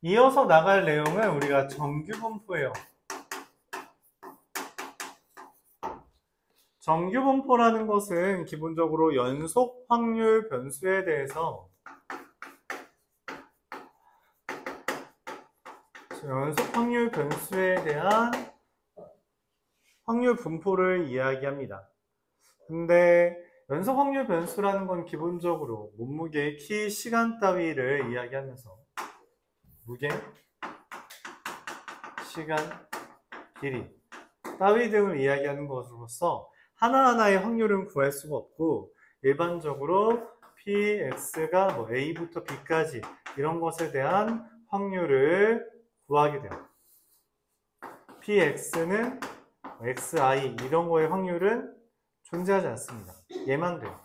이어서 나갈 내용은 우리가 정규분포예요. 정규분포라는 것은 기본적으로 연속 확률 변수에 대해서 연속 확률 변수에 대한 확률 분포를 이야기합니다. 근데 연속 확률 변수라는 건 기본적으로 몸무게, 키, 시간 따위를 이야기하면서 무게, 시간, 길이 따위 등을 이야기하는 것으로서 하나하나의 확률은 구할 수가 없고 일반적으로 px가 뭐 a부터 b까지 이런 것에 대한 확률을 구하게 돼요. px는 xi 이런 거의 확률은 존재하지 않습니다. 얘만 돼요.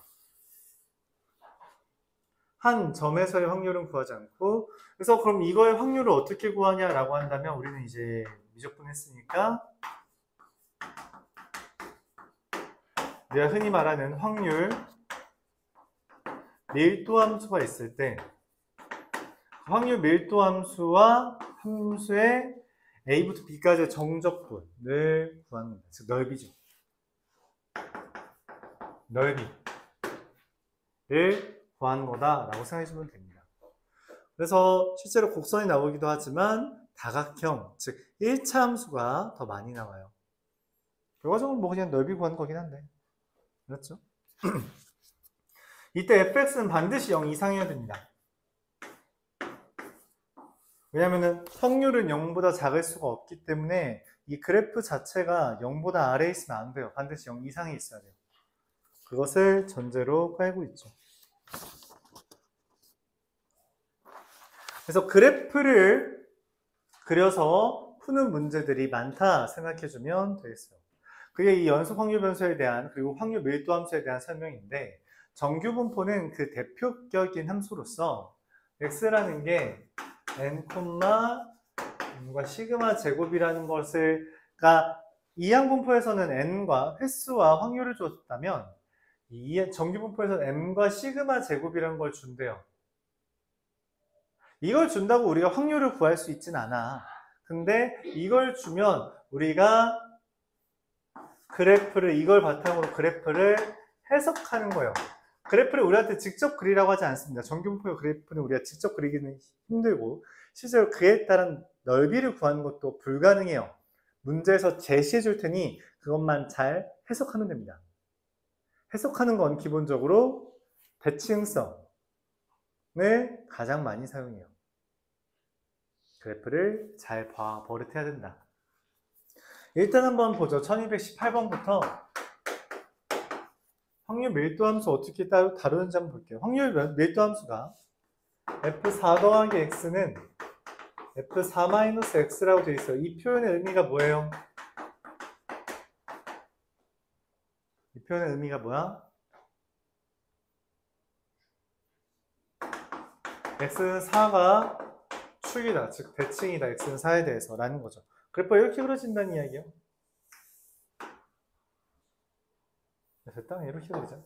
한 점에서의 확률은 구하지 않고 그래서 그럼 이거의 확률을 어떻게 구하냐라고 한다면 우리는 이제 미적분 했으니까 우리가 흔히 말하는 확률 밀도 함수가 있을 때 확률 밀도 함수와 함수의 a부터 b까지의 정적분을 구하는 겁니다. 즉 넓이죠. 넓이를 구하는 거다라고 생각해주면 됩니다. 그래서 실제로 곡선이 나오기도 하지만 다각형, 즉 1차 함수가 더 많이 나와요. 결과적으로 뭐 그냥 넓이 구하는 거긴 한데 그렇죠? 이때 fx는 반드시 0 이상이어야 됩니다. 왜냐면은 확률은 0보다 작을 수가 없기 때문에 이 그래프 자체가 0보다 아래에 있으면 안 돼요. 반드시 0 이상에 있어야 돼요. 그것을 전제로 깔고 있죠. 그래서 그래프를 그려서 푸는 문제들이 많다 생각해주면 되겠어요. 그게 이 연속 확률 변수에 대한 그리고 확률 밀도 함수에 대한 설명인데 정규분포는 그 대표격인 함수로서 x라는 게 n, n과 시그마 제곱이라는 것을 그러니까 이항분포에서는 n과 횟수와 확률을 줬다면 이 정규분포에서는 m과 시그마 제곱이라는 걸 준대요. 이걸 준다고 우리가 확률을 구할 수 있진 않아. 근데 이걸 주면 우리가 그래프를 이걸 바탕으로 그래프를 해석하는 거예요. 그래프를 우리한테 직접 그리라고 하지 않습니다. 정규분포의 그래프는 우리가 직접 그리기는 힘들고 실제로 그에 따른 넓이를 구하는 것도 불가능해요. 문제에서 제시해 줄 테니 그것만 잘 해석하면 됩니다. 해석하는 건 기본적으로 대칭성을 가장 많이 사용해요. 그래프를 잘 버릇해야 된다. 일단 한번 보죠. 1218번부터 확률 밀도 함수 어떻게 다루는지 한번 볼게요. 확률 밀도 함수가 F4 더하기 X는 F4-X라고 되어 있어요. 이 표현의 의미가 뭐예요? 이 표현의 의미가 뭐야? X는 4가 축이다. 즉 대칭이다. X는 4에 대해서 라는 거죠. 그래프가 이렇게 그려진다는 이야기예요. 됐다. 이렇게 그리자.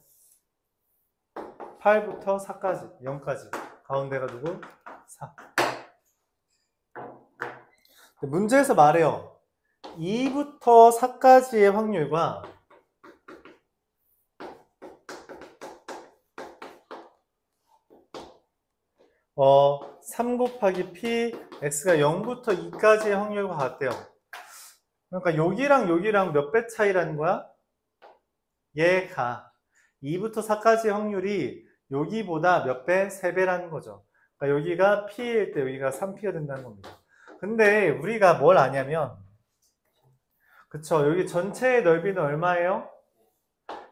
8부터 4까지, 0까지. 가운데가 누구? 4. 문제에서 말해요. 2부터 4까지의 확률과 3 곱하기 p, x가 0부터 2까지의 확률과 같대요. 그러니까 여기랑 몇 배 차이라는 거야? 얘가 2부터 4까지의 확률이 여기보다 몇 배? 3배라는 거죠. 그러니까 여기가 p일 때 여기가 3p가 된다는 겁니다. 근데 우리가 뭘 아냐면 그쵸, 여기 전체의 넓이는 얼마예요?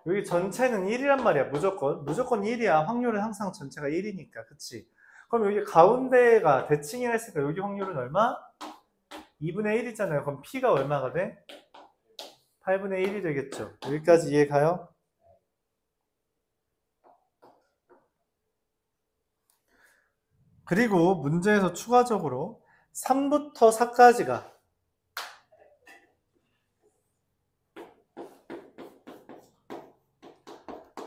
여기 전체는 1이란 말이야. 무조건 1이야. 확률은 항상 전체가 1이니까. 그치? 그럼 여기 가운데가 대칭이라 했으니까 여기 확률은 얼마? 2분의 1이잖아요. 그럼 p가 얼마가 돼? 8분의 1이 되겠죠. 여기까지 이해 가요? 그리고 문제에서 추가적으로 3부터 4까지가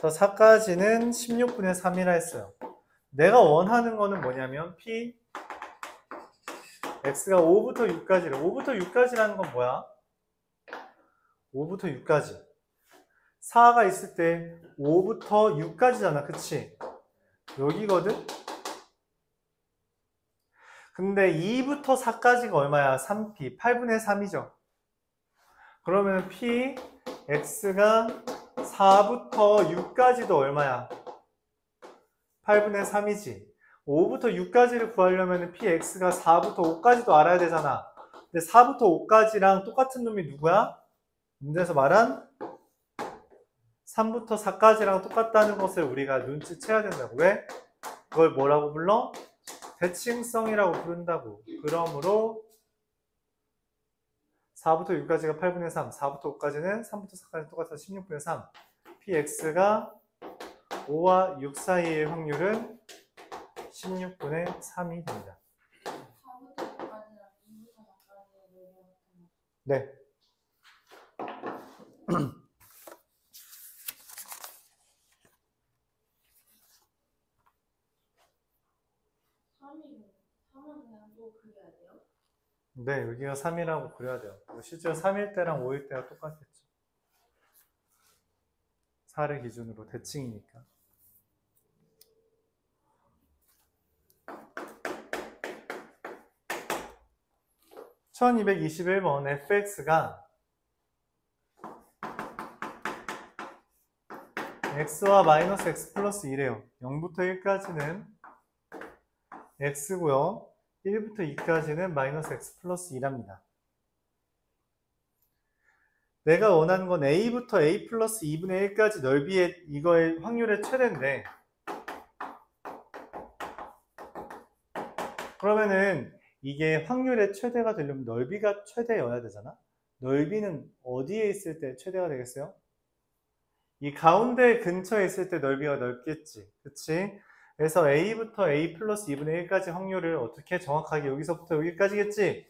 4까지는 16분의 3이라 했어요. 내가 원하는 거는 뭐냐면 p x가 5부터 6까지래. 5부터 6까지라는 건 뭐야? 5부터 6까지. 4가 있을 때 5부터 6까지잖아. 그치? 여기거든? 근데 2부터 4까지가 얼마야? 3p. 8분의 3이죠. 그러면 p, x가 4부터 6까지도 얼마야? 8분의 3이지. 5부터 6까지를 구하려면 px가 4부터 5까지도 알아야 되잖아. 근데 4부터 5까지랑 똑같은 놈이 누구야? 문제에서 말한 3부터 4까지랑 똑같다는 것을 우리가 눈치채야 된다고. 왜? 그걸 뭐라고 불러? 대칭성이라고 부른다고. 그러므로 4부터 6까지가 8분의 3, 4부터 5까지는 3부터 4까지 똑같아서 16분의 3. px가 5와 6 사이의 확률은 16분의 3이 됩니다. 4부터 9까지랑 2부터 4까지 네. 네, 여기가 3이라고 그려야 돼요. 실제로 3일 때랑 5일 때가 똑같겠죠. 4를 기준으로 대칭이니까. (1221번) fx가 x와 마이너스 x 플러스 1이에요. 0부터 1까지는 x고요. 1부터 2까지는 마이너스 x 플러스 2랍니다. 내가 원하는 건 a부터 a 플러스 2분의 1까지 넓이의 이거의 확률의 최대인데, 그러면은 이게 확률의 최대가 되려면 넓이가 최대여야 되잖아. 넓이는 어디에 있을 때 최대가 되겠어요? 이 가운데 근처에 있을 때 넓이가 넓겠지. 그치? 그래서 a부터 a 플러스 2분의 1까지 확률을 어떻게 정확하게 여기서부터 여기까지겠지?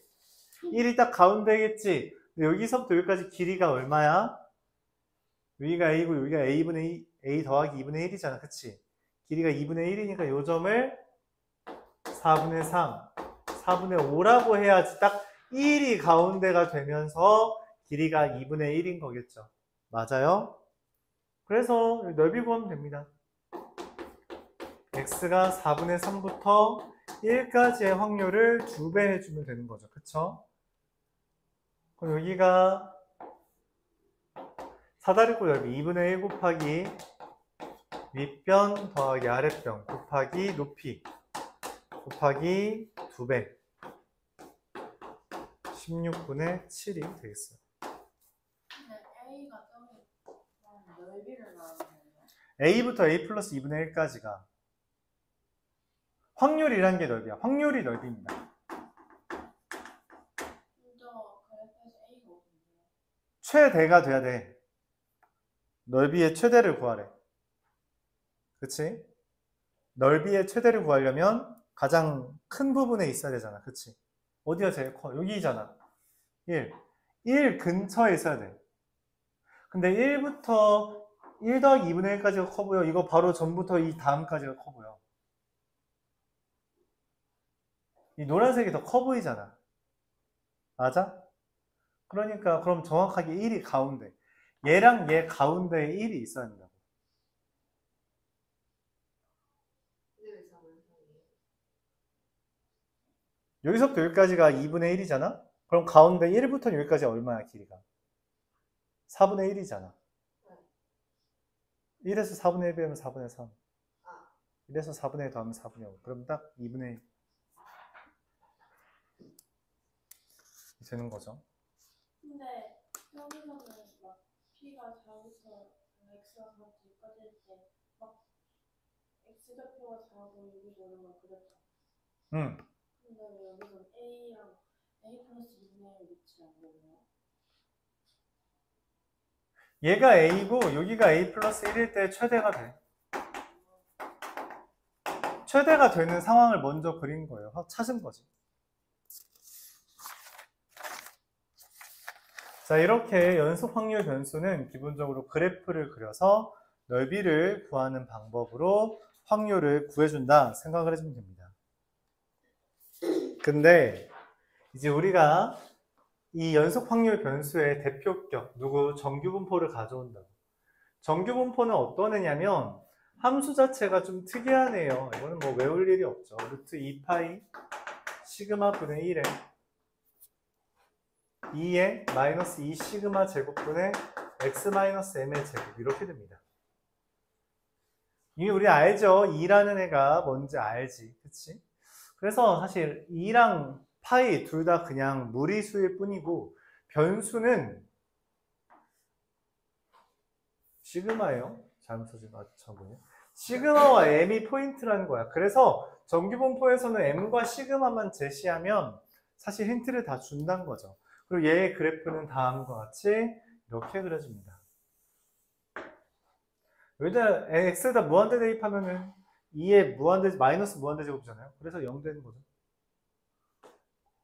1이 딱 가운데겠지? 여기서부터 여기까지 길이가 얼마야? 여기가 a고 여기가 a 더하기 2분의 1이잖아. 그치? 길이가 2분의 1이니까 요 점을 4분의 3, 4분의 5라고 해야지 딱 1이 가운데가 되면서 길이가 2분의 1인 거겠죠. 맞아요? 그래서 넓이 구하면 됩니다. x가 4분의 3부터 1까지의 확률을 2배 해주면 되는 거죠. 그쵸? 그럼 여기가 사다리꼴 넓이 2분의 1 곱하기 윗변 더하기 아랫변 곱하기 높이 곱하기 2배 16분의 7이 되겠어요. 근데 A가 저기 넓이를 말하는 거예요? A부터 A 플러스 2분의 1까지가 확률이란 게 넓이야. 확률이 넓이입니다. 그래서 A가 어딘데요? 최대가 돼야 돼. 넓이의 최대를 구하래. 그치? 넓이의 최대를 구하려면 가장 큰 부분에 있어야 되잖아. 그치? 어디가 제일 커? 여기잖아. 1. 1 근처에 있어야 돼. 근데 1부터 1 더하기 2분의 1까지가 커 보여. 이거 바로 전부터 이 다음까지가 커 보여. 이 노란색이 더 커 보이잖아. 맞아? 그러니까 그럼 정확하게 1이 가운데. 얘랑 얘 가운데에 1이 있어야 된다고. 여기서부터 여기까지가 2분의 1이잖아? 그럼 가운데 1부터 여기까지 얼마야, 길이가? 4분의 1이잖아. 1에서 4분의 1 빼면 4분의 3. 1에서 4분의 1 더하면 4분의 5. 그럼 딱 2분의 1 되는 거죠. 근데 여기서는 막 P가 4부터 X가 4부터 6까지 할 때 막 X좌표가 4고 여기서 오르막 그랬죠. 응. 근데 왜 여기서는 A랑 A 플러스 2분의 1 위치 안 되나요? 얘가 A고 여기가 A 플러스 1일 때 최대가 돼. 최대가 되는 상황을 먼저 그린 거예요. 찾은 거지. 자, 이렇게 연속 확률 변수는 기본적으로 그래프를 그려서 넓이를 구하는 방법으로 확률을 구해준다 생각을 해주면 됩니다. 근데 이제 우리가 이 연속 확률 변수의 대표격, 누구? 정규분포를 가져온다고. 정규분포는 어떤 애냐면 함수 자체가 좀 특이하네요. 이거는 뭐 외울 일이 없죠. 루트 2파이 시그마 분의 1에 2에 마이너스 2 시그마 제곱분의 x 마이너스 m의 제곱 이렇게 됩니다. 이미 우리 알죠? 2라는 애가 뭔지 알지. 그치? 그래서 사실 2랑 파이 둘 다 그냥 무리수일 뿐이고 변수는 시그마예요. 잘못 써진 것 같죠. 시그마와 m이 포인트라는 거야. 그래서 정규분포에서는 m과 시그마만 제시하면 사실 힌트를 다 준다는 거죠. 그리고 얘의 그래프는 다음과 같이 이렇게 그려집니다. 여기다 x에다 무한대 대입하면은 2에 무한대 마이너스 무한대 제곱이잖아요. 그래서 0 되는 거죠.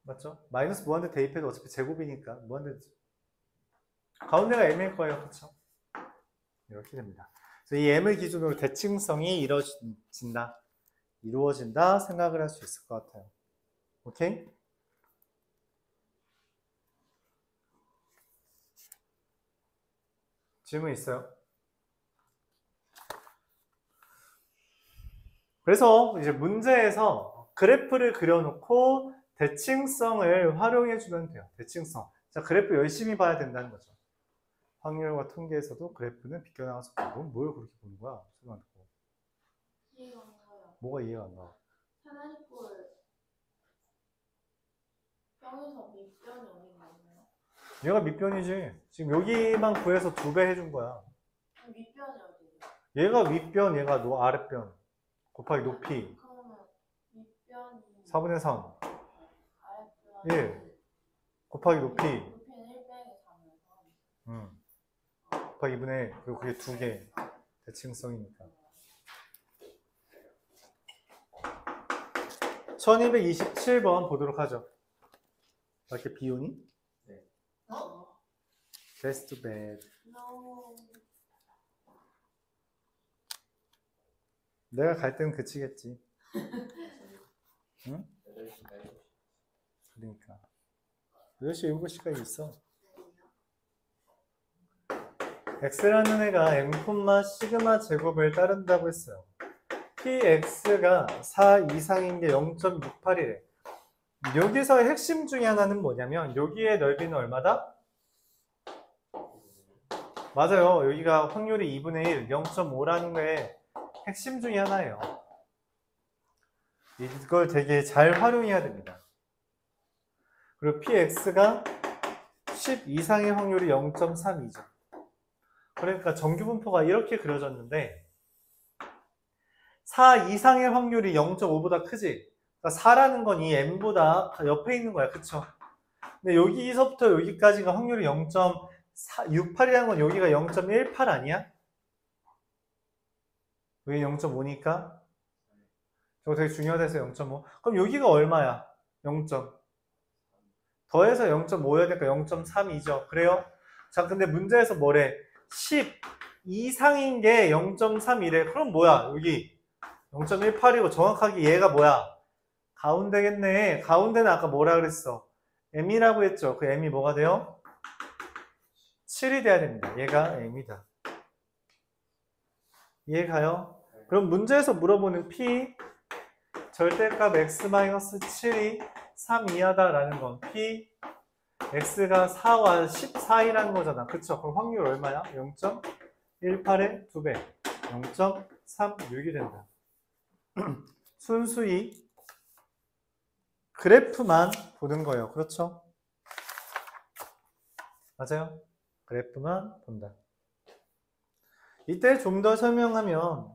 맞죠? 마이너스 무한대 대입해도 어차피 제곱이니까 무한대 가운데가 m일 거예요. 그렇죠? 이렇게 됩니다. 그래서 이 m을 기준으로 대칭성이 이루어진다 생각을 할 수 있을 것 같아요. 오케이? 질문 있어요? 그래서 이제 문제에서 그래프를 그려놓고 대칭성을 활용해 주면 돼요. 대칭성. 자, 그래프 열심히 봐야 된다는 거죠. 확률과 통계에서도 그래프는 비껴나가서 보고 뭘 그렇게 보는 거야? 수만 듣고. 이해가 안 가요. 뭐가 이해가 안 가? 사다리꼴 평에서 밑변이 어딘가 있나요? 얘가 밑변이지. 지금 여기만 구해서 2배 해준 거야. 그럼 밑변이 어디예요? 얘가 윗변, 얘가 아랫변. 곱하기 높이. 그러면 밑변이 4분의 3. 아랫변이 1. 곱하기 높이. 높이는 1 빼기 3에서 곱하기 2분의 1. 그리고 그게 2개. 대칭성이니까. 1227번 보도록 하죠. 이렇게 비우니? Best bad. No. 내가 갈 때는 그치겠지. 응? 그러니까. 8시, 7시까지 있어. x라는 애가 m, 시그마 제곱을 따른다고 했어요. px가 4 이상인 게 0.68이래. 여기서의 핵심 중에 하나는 뭐냐면 여기의 넓이는 얼마다? 맞아요. 여기가 확률이 2분의 1, 0.5라는 거에 핵심 중에 하나예요. 이걸 되게 잘 활용해야 됩니다. 그리고 px가 10 이상의 확률이 0.32죠. 그러니까 정규분포가 이렇게 그려졌는데 4 이상의 확률이 0.5보다 크지? 그러니까 4라는 건 이 m보다 옆에 있는 거야. 그쵸? 근데 여기서부터 여기까지가 확률이 0.68이라는 건 여기가 0.18 아니야? 여기 0.5니까 저거 되게 중요하대서 0.5. 그럼 여기가 얼마야? 0. 더해서 0.5여야 되니까 0.32죠. 그래요? 자, 근데 문제에서 뭐래? 10 이상인 게 0.3이래. 그럼 뭐야? 여기 0.18이고 정확하게 얘가 뭐야? 가운데겠네. 가운데는 아까 뭐라 그랬어? m이라고 했죠. 그 m이 뭐가 돼요? 7이 돼야 됩니다. 얘가 m이다. 이해가요? 그럼 문제에서 물어보는 p 절대값 x-7이 3 이하다라는 건 p x가 4와 10 사이라는 거잖아. 그쵸? 그럼 확률 얼마야? 0.18의 2배 0.36이 된다. 순수히 그래프만 보는 거예요. 그렇죠? 맞아요? 그래프만 본다. 이때 좀 더 설명하면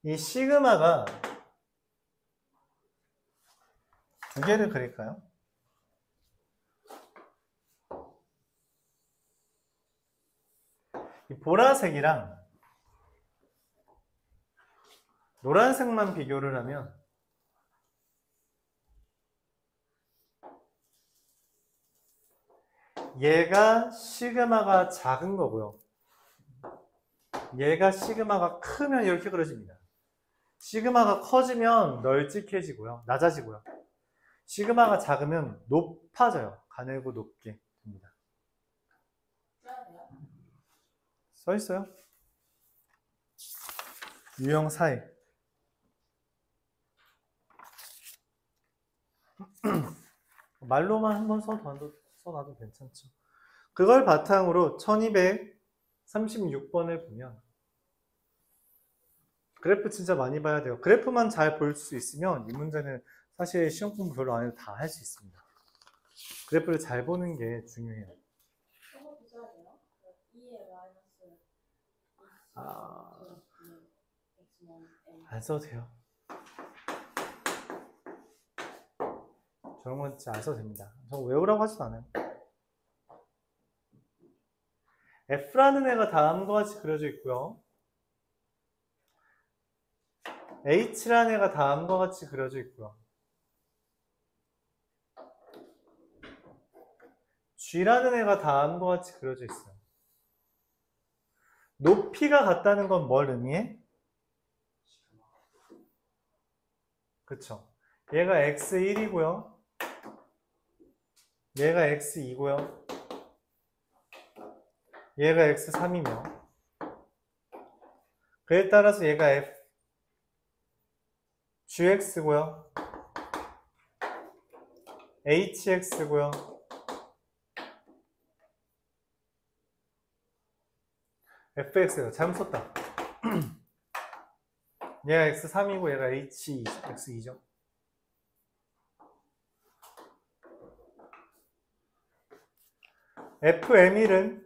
이 시그마가 두 개를 그릴까요? 이 보라색이랑 노란색만 비교를 하면 얘가 시그마가 작은 거고요. 얘가 시그마가 크면 이렇게 그려집니다. 시그마가 커지면 널찍해지고요. 낮아지고요. 시그마가 작으면 높아져요. 가늘고 높게 됩니다. 써야 돼요? 써 있어요. 유형 사이. 말로만 한번 써놔도 괜찮죠. 그걸 바탕으로 1236번을 보면 그래프 진짜 많이 봐야 돼요. 그래프만 잘 볼 수 있으면 이 문제는 사실 시험 공부 별로 안 해도 다 할 수 있습니다. 그래프를 잘 보는 게 중요해요. 저것도 써야 돼요? 2의 마이너스 아. x는 n. 안 써도 돼요. 저런 건 진짜 안 써도 됩니다. 저 외우라고 하지도 않아요. F라는 애가 다음과 같이 그려져 있고요. H라는 애가 다음과 같이 그려져 있고요. G라는 애가 다음과 같이 그려져 있어요. 높이가 같다는 건 뭘 의미해? 그쵸. 얘가 x1이고요. 얘가 x2고요. 얘가 x3이며 그에 따라서 얘가 gx고요. hx고요. fx요. 잘못 썼다. 얘가 x3이고 얘가 x2죠. fm1은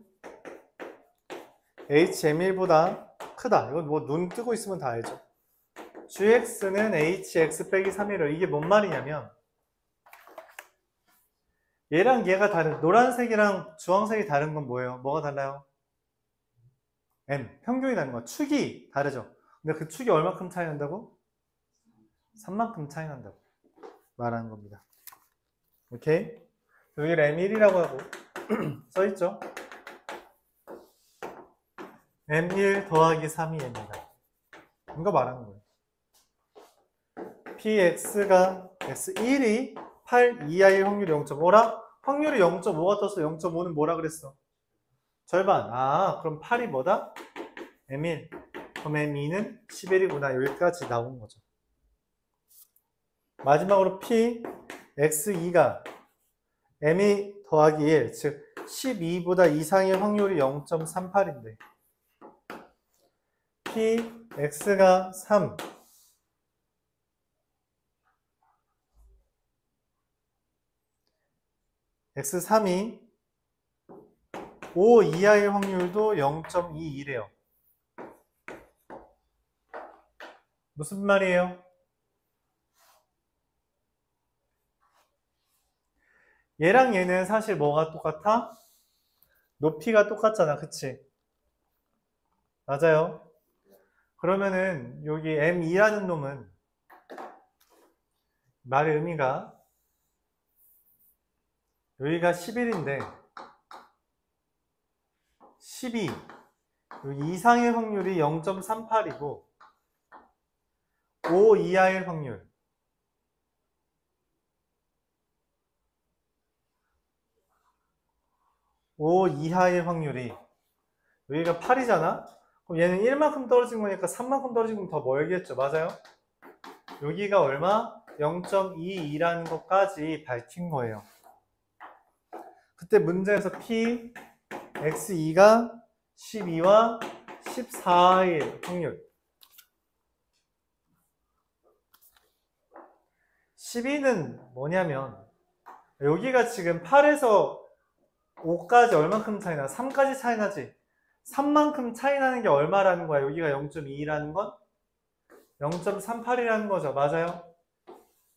hm1보다 크다. 이건 뭐 눈 뜨고 있으면 다 알죠. gx는 hx 빼기 3이래요. 이게 뭔 말이냐면 얘랑 얘가 다른, 노란색이랑 주황색이 다른 건 뭐예요? 뭐가 달라요? m, 평균이 다른 거. 축이 다르죠. 근데 그 축이 얼마큼 차이 난다고? 3만큼 차이 난다고 말하는 겁니다. 오케이? 여기를 m1이라고 하고 써있죠? m1 더하기 3이 m이다. 이거 말하는 거예요. px가 x1이 8 이하일 확률이 0.5라? 확률이 0.5가 떴어. 0.5는 뭐라 그랬어? 절반. 아, 그럼 8이 뭐다? m1. 그럼 m2는 11이구나. 여기까지 나온 거죠. 마지막으로 p x2가 m2 더하기 1, 즉 12보다 이상일 확률이 0.38인데 p x가 3, x3이 5 이하일 확률도 0.21이래요. 무슨 말이에요? 얘랑 얘는 사실 뭐가 똑같아? 높이가 똑같잖아, 그치? 맞아요. 그러면은 여기 m2라는 놈은 말의 의미가 여기가 11인데 12 여기 이상의 확률이 0.38이고 5 이하일 확률 5 이하일 확률이 여기가 8이잖아? 그럼 얘는 1만큼 떨어진 거니까 3만큼 떨어지면 더 멀겠죠. 맞아요? 여기가 얼마? 0.22라는 것까지 밝힌 거예요. 그때 문제에서 p x2가 12와 14의 확률 12는 뭐냐면 여기가 지금 8에서 5까지 얼만큼 차이 나? 3까지 차이 나지? 3만큼 차이 나는 게 얼마라는 거야? 여기가 0.2라는 건? 0.38이라는 거죠. 맞아요?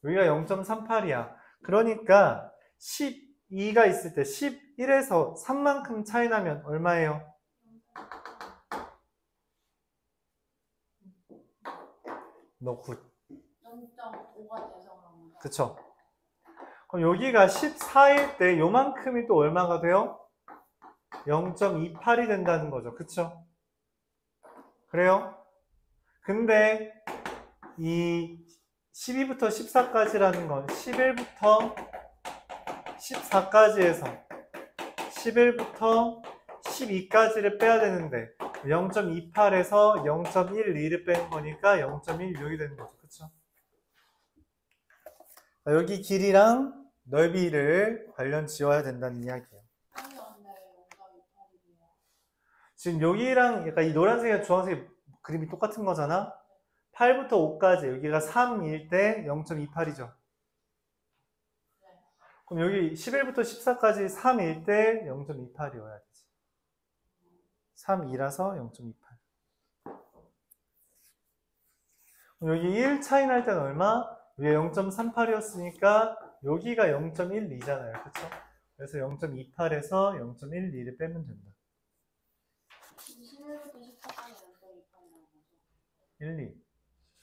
여기가 0.38이야. 그러니까 12가 있을 때 11에서 3만큼 차이 나면 얼마예요? 너 굿. 0.5가 돼서 그런 거죠. 그쵸? 그럼 여기가 14일 때 요만큼이 또 얼마가 돼요? 0.28이 된다는 거죠. 그쵸? 그래요? 근데 이 12부터 14까지라는 건 11부터 14까지에서 11부터 12까지를 빼야 되는데 0.28에서 0.12를 빼는 거니까 0.16이 되는 거죠. 그쵸? 여기 길이랑 넓이를 관련 지어야 된다는 이야기예요. 아니 근데 0.28이래요. 지금 여기랑 약간 이 노란색이랑 주황색 그림이 똑같은 거잖아? 8부터 5까지 여기가 3일 때 0.28이죠. 그럼 여기 11부터 14까지 3일 때 0.28이어야 되지. 3이라서 0.28. 그럼 여기 1 차이 날 때는 얼마? 위에 0.38이었으니까 여기가 0.12잖아요. 그쵸? 그래서 0.28에서 0.12를 빼면 된다. 11부터 14까지 0.28이라는 거죠. 1, 2.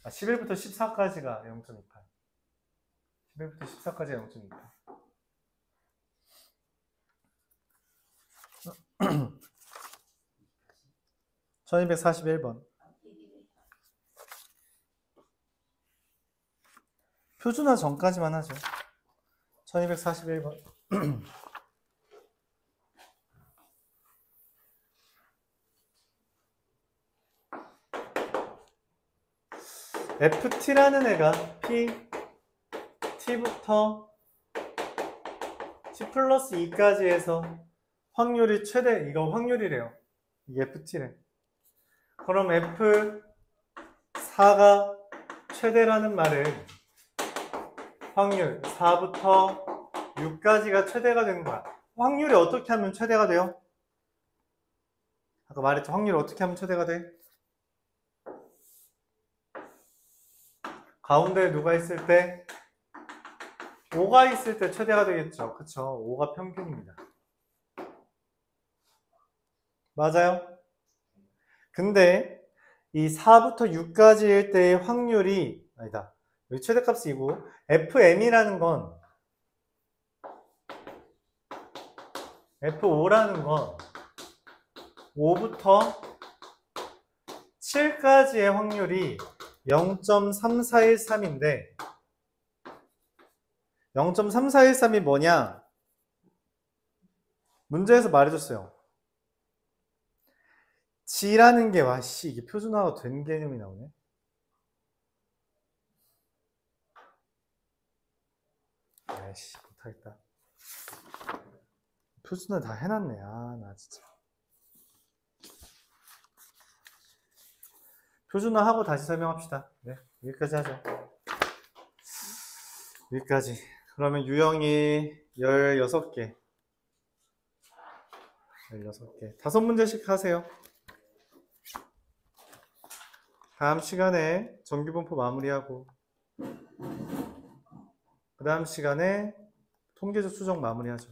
11부터 14까지가 0.28. 11부터 14까지가 0.28. 1241번. 표준화 전까지만 하죠. 1241번. FT라는 애가 P, T부터 T 플러스 2까지 해서 확률이 최대, 이거 확률이래요. 이게 FT래. 그럼 F4가 최대라는 말은 확률 4부터 6까지가 최대가 되는 거야. 확률이 어떻게 하면 최대가 돼요? 아까 말했죠. 확률이 어떻게 하면 최대가 돼? 가운데에 누가 있을 때? 5가 있을 때 최대가 되겠죠. 그쵸? 5가 평균입니다. 맞아요? 근데 이 4부터 6까지일 때의 확률이 아니다. 여기 최대값이고 FM이라는 건 F5라는 건 5부터 7까지의 확률이 0.3413인데 0.3413이 뭐냐? 문제에서 말해줬어요. G라는 게 와씨 이게 표준화가 된 개념이 나오네. 아이씨 못하겠다. 표준화 다 해놨네. 아 나 진짜. 표준화하고 다시 설명합시다. 네, 여기까지 하죠. 여기까지. 그러면 유형이 16개. 16개. 5문제씩 하세요. 다음 시간에 정규분포 마무리하고 그 다음 시간에 통계적 수정 마무리하죠.